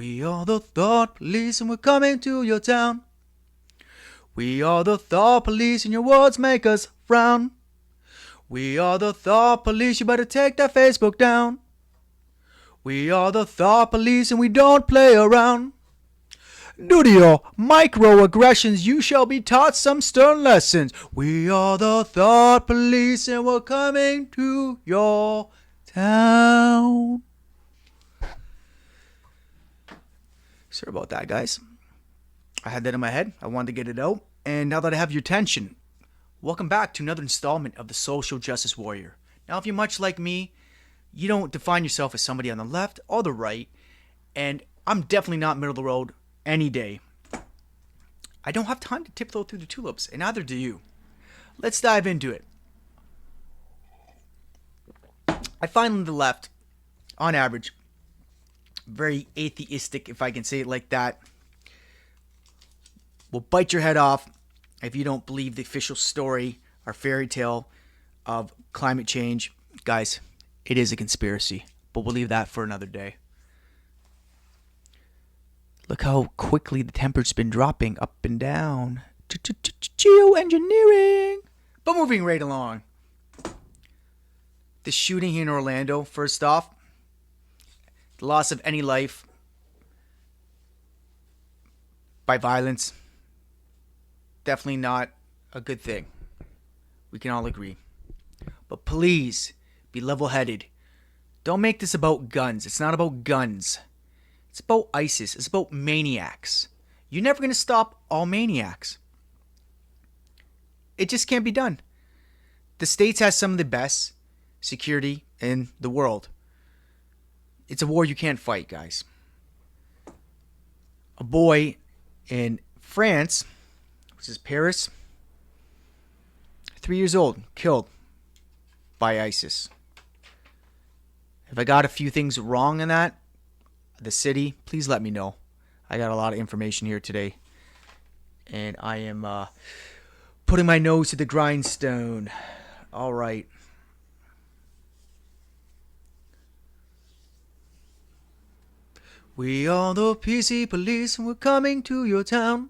We are the thought police and we're coming to your town. We are the thought police and your words make us frown. We are the thought police, you better take that Facebook down. We are the thought police and we don't play around. Due to your microaggressions, you shall be taught some stern lessons. We are the thought police and we're coming to your town. Sorry about that, guys. I had that in my head. I wanted to get it out. And now that I have your attention, welcome back to another installment of the Social Justice Warrior. Now, if you're much like me, you don't define yourself as somebody on the left or the right. And I'm definitely not middle of the road any day. I don't have time to tiptoe through the tulips, and neither do you. Let's dive into it. I find the left, on average, very atheistic, if I can say it like that. Will bite your head off if you don't believe the official story or fairy tale of climate change. Guys, it is a conspiracy, but we'll leave that for another day. Look how quickly the temperature's been dropping up and down. Geoengineering. But moving right along. The shooting here in Orlando, first off, the loss of any life by violence, definitely not a good thing. We can all agree. But please be level-headed. Don't make this about guns. It's not about guns. It's about ISIS. It's about maniacs. You're never going to stop all maniacs. It just can't be done. The States has some of the best security in the world. It's a war you can't fight, guys. A boy in France, which is Paris, 3 years old, killed by ISIS. If I got a few things wrong in that, the city, please let me know. I got a lot of information here today. And I am putting my nose to the grindstone. All right. We are the PC police and we're coming to your town.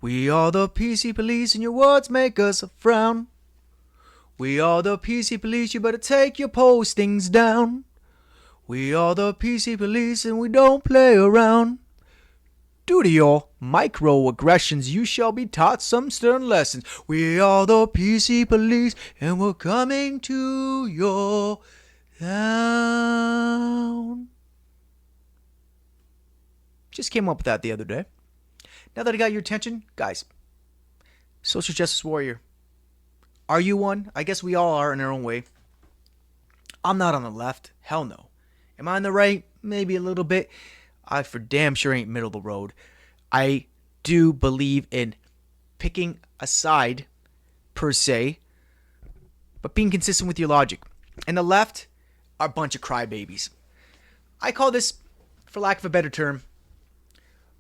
We are the PC police and your words make us frown. We are the PC police, you better take your postings down. We are the PC police and we don't play around. Due to your microaggressions, you shall be taught some stern lessons. We are the PC police and we're coming to your town. Just came up with that the other day. Now that I got your attention, guys, Social Justice Warrior. Are you one? I guess we all are in our own way. I'm not on the left. Hell no. Am I on the right? Maybe a little bit. I for damn sure ain't middle of the road. I do believe in picking a side, per se, but being consistent with your logic. And the left are a bunch of crybabies. I call this, for lack of a better term,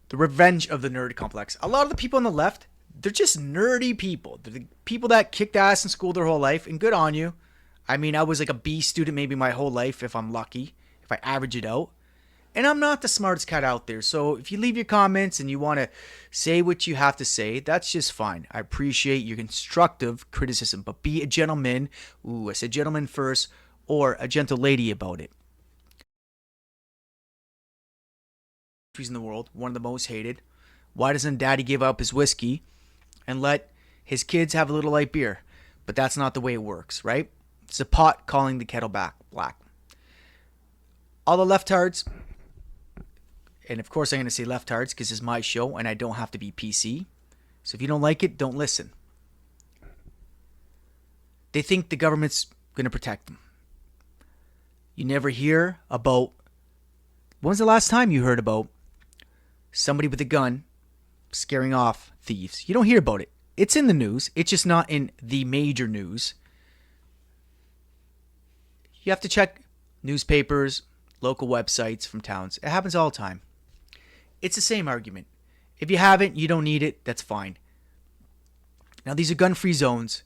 the revenge of the nerd complex. A lot of the people on the left, they're just nerdy people. They're the people that kicked ass in school their whole life, and good on you. I mean, I was like a B student maybe my whole life, if I'm lucky, if I average it out. And I'm not the smartest cat out there, so if you leave your comments and you want to say what you have to say, that's just fine. I appreciate your constructive criticism, but be a gentleman. Ooh, I said gentleman first, or a gentle lady about it. In the world, one of the most hated. Why doesn't daddy give up his whiskey and let his kids have a little light beer? But that's not the way it works, right? It's a pot calling the kettle black. All the leftards, and of course I'm going to say leftards because it's my show and I don't have to be PC. So if you don't like it, don't listen. They think the government's going to protect them. You never hear about, when's the last time you heard about somebody with a gun scaring off thieves? You don't hear about it. It's in the news. It's just not in the major news. You have to check newspapers, local websites from towns. It happens all the time. It's the same argument. If you haven't, you don't need it. That's fine. Now, these are gun-free zones.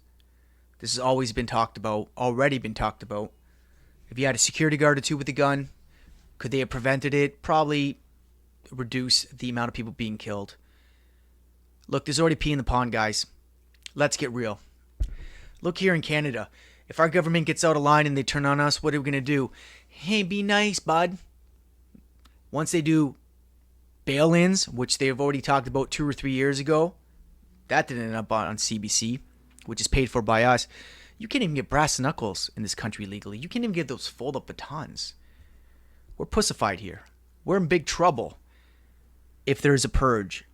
This has already been talked about. If you had a security guard or two with a gun, could they have prevented it? Probably reduce the amount of people being killed. Look, there's already pee in the pond, guys. Let's get real. Look here in Canada. If our government gets out of line and they turn on us, what are we going to do? Hey, be nice, bud. Once they do bail-ins, which they have already talked about 2 or 3 years ago, that didn't end up on CBC, which is paid for by us. You can't even get brass knuckles in this country legally. You can't even get those fold-up batons. We're pussified here. We're in big trouble if there's a purge.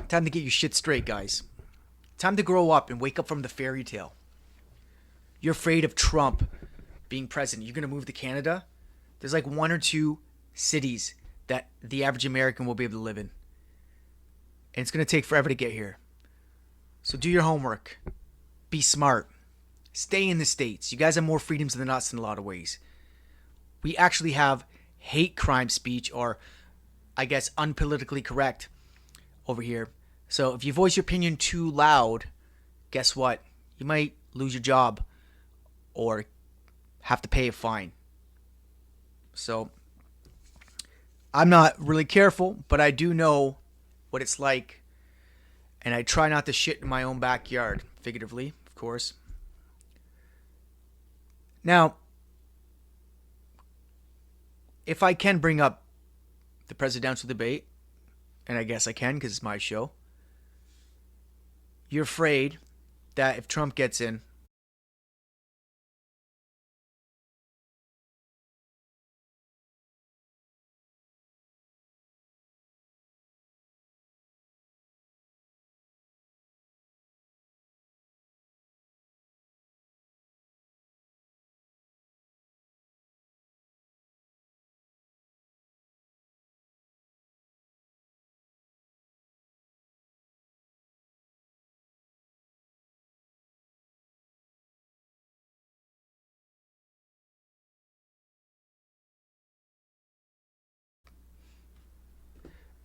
Time to get your shit straight, guys. Time to grow up and wake up from the fairy tale. You're afraid of Trump being president. You're going to move to Canada? There's like 1 or 2 cities that the average American will be able to live in. And it's going to take forever to get here. So do your homework. Be smart. Stay in the States. You guys have more freedoms than us in a lot of ways. We actually have hate crime speech, or I guess unpolitically correct over here. So if you voice your opinion too loud, guess what? You might lose your job or have to pay a fine. So I'm not really careful, but I do know what it's like. And I try not to shit in my own backyard, figuratively, of course. Now, if I can bring up the presidential debate, and I guess I can because it's my show, you're afraid that if Trump gets in,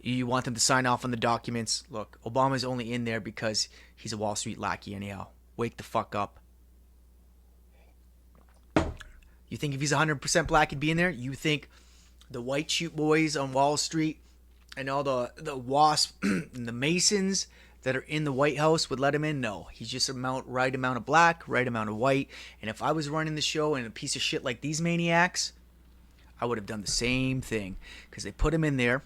you want them to sign off on the documents. Look, Obama's only in there because he's a Wall Street lackey anyhow. Wake the fuck up. You think if he's 100% black, he'd be in there? You think the white shoot boys on Wall Street and all the WASP and the Masons that are in the White House would let him in? No. He's just right amount of black, right amount of white. And if I was running the show and a piece of shit like these maniacs, I would have done the same thing. Because they put him in there.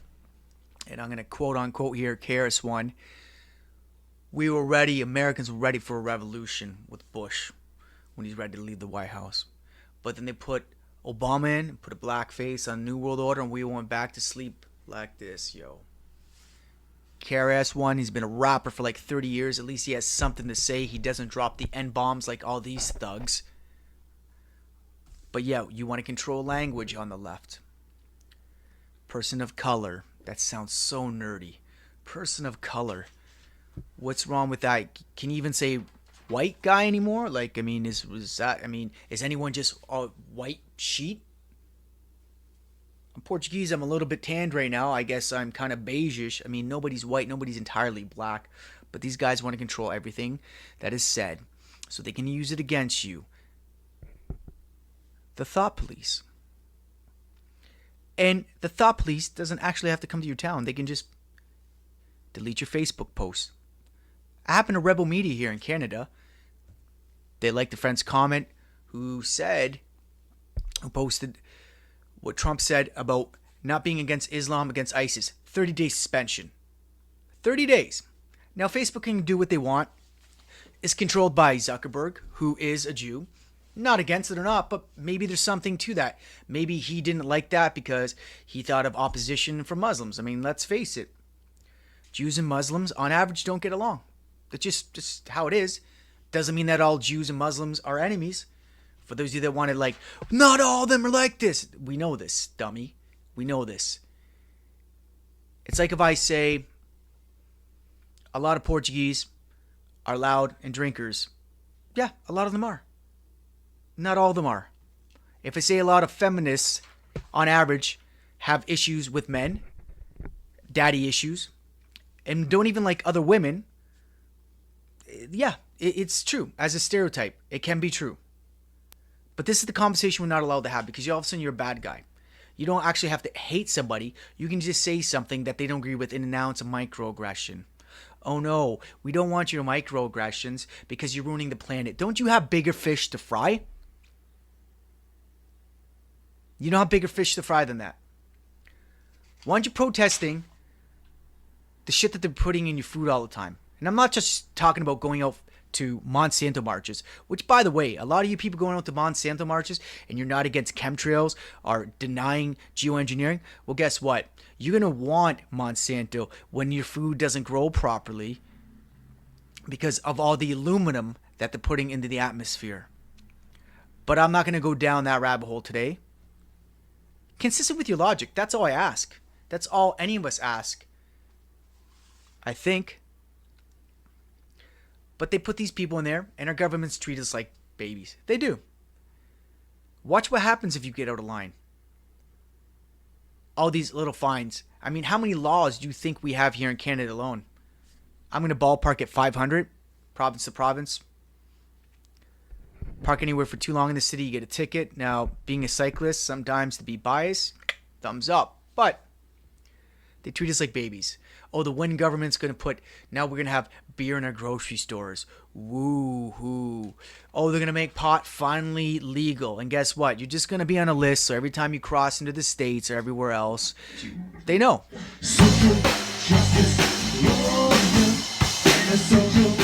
And I'm going to quote unquote here, KRS-One. We were ready, Americans were ready for a revolution with Bush when he's ready to leave the White House. But then they put Obama in, put a black face on New World Order, and we went back to sleep like this, yo. KRS-One, he's been a rapper for like 30 years. At least he has something to say. He doesn't drop the N-bombs like all these thugs. But yeah, you want to control language on the left. Person of color. That sounds so nerdy. Person of color. What's wrong with that? Can you even say white guy anymore? Like, I mean, is anyone just a white sheet? I'm Portuguese. I'm a little bit tanned right now. I guess I'm kind of beigeish. I mean, nobody's white. Nobody's entirely black. But these guys want to control everything that is said so they can use it against you. The thought police. And the thought police doesn't actually have to come to your town. They can just delete your Facebook post. I happen to Rebel Media here in Canada. They liked the friend's comment who posted what Trump said about not being against Islam, against ISIS. 30-day suspension. 30 days. Now, Facebook can do what they want. It's controlled by Zuckerberg, who is a Jew. Not against it or not, but maybe there's something to that. Maybe he didn't like that because he thought of opposition from Muslims. I mean, let's face it. Jews and Muslims, on average, don't get along. It's just how it is. Doesn't mean that all Jews and Muslims are enemies. For those of you that wanted, like, not all of them are like this. We know this, dummy. We know this. It's like if I say a lot of Portuguese are loud and drinkers. Yeah, a lot of them are. Not all of them are. If I say a lot of feminists, on average, have issues with men, daddy issues, and don't even like other women, yeah, it's true. As a stereotype, it can be true. But this is the conversation we're not allowed to have because all of a sudden you're a bad guy. You don't actually have to hate somebody. You can just say something that they don't agree with and announce a microaggression. Oh no, we don't want your microaggressions because you're ruining the planet. Don't you have bigger fish to fry? You don't have bigger fish to fry than that. Why aren't you protesting the shit that they're putting in your food all the time? And I'm not just talking about going out to Monsanto marches, which, by the way, a lot of you people going out to Monsanto marches and you're not against chemtrails or denying geoengineering, well, guess what? You're going to want Monsanto when your food doesn't grow properly because of all the aluminum that they're putting into the atmosphere. But I'm not going to go down that rabbit hole today. Consistent with your logic, that's all I ask. That's all any of us ask, I think. But they put these people in there, and our governments treat us like babies. They do. Watch what happens if you get out of line. All these little fines. I mean, how many laws do you think we have here in Canada alone? I'm going to ballpark at 500, province to province. Park anywhere for too long in the city, you get a ticket. Now, being a cyclist, sometimes to be biased, thumbs up. But they treat us like babies. Oh, the one government's going to put, now we're going to have beer in our grocery stores. Woo-hoo. Oh, they're going to make pot finally legal. And guess what? You're just going to be on a list, so every time you cross into the States or everywhere else, they know. Social justice warrior and a social